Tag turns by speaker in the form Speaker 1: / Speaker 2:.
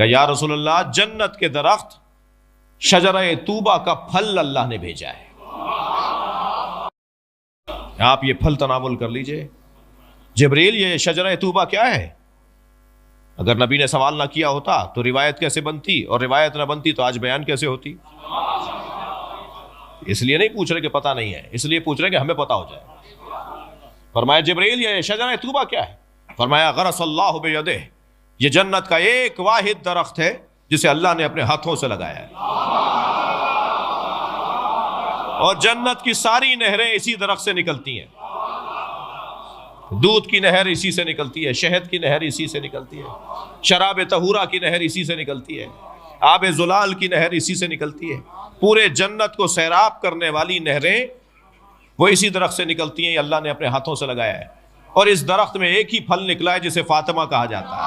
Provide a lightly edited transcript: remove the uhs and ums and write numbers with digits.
Speaker 1: कि या रसूलल्लाह, जन्नत के दरख्त शजरा तूबा का फल अल्लाह ने भेजा है, आप ये फल तनामुल कर लीजिए। जिब्रील, ये शजरा तूबा क्या है? अगर नबी ने सवाल ना किया होता तो रिवायत कैसे बनती, और रिवायत ना बनती तो आज बयान कैसे होती? इसलिए नहीं पूछ रहे कि पता नहीं है, इसलिए पूछ रहे कि हमें पता हो जाए। फरमाया जिब्रील, ये शजरा तूबा क्या है? फरमाया गरसल्लाहु बियदिह, ये जन्नत का एक वाहिद दरख्त है जिसे अल्लाह ने अपने हाथों से लगाया है, और जन्नत की सारी नहरें इसी दरख्त से निकलती हैं। दूध की नहर इसी से निकलती है, शहद की नहर इसी से निकलती है, शराब तहूरा की नहर इसी से निकलती है, आब जुलाल की नहर इसी से निकलती है। पूरे जन्नत को सैराब करने वाली नहरें वो इसी दरख्त से निकलती हैं, अल्लाह ने अपने हाथों से लगाया है। और इस दरख्त में एक ही फल निकला है जिसे फातिमा कहा जाता है।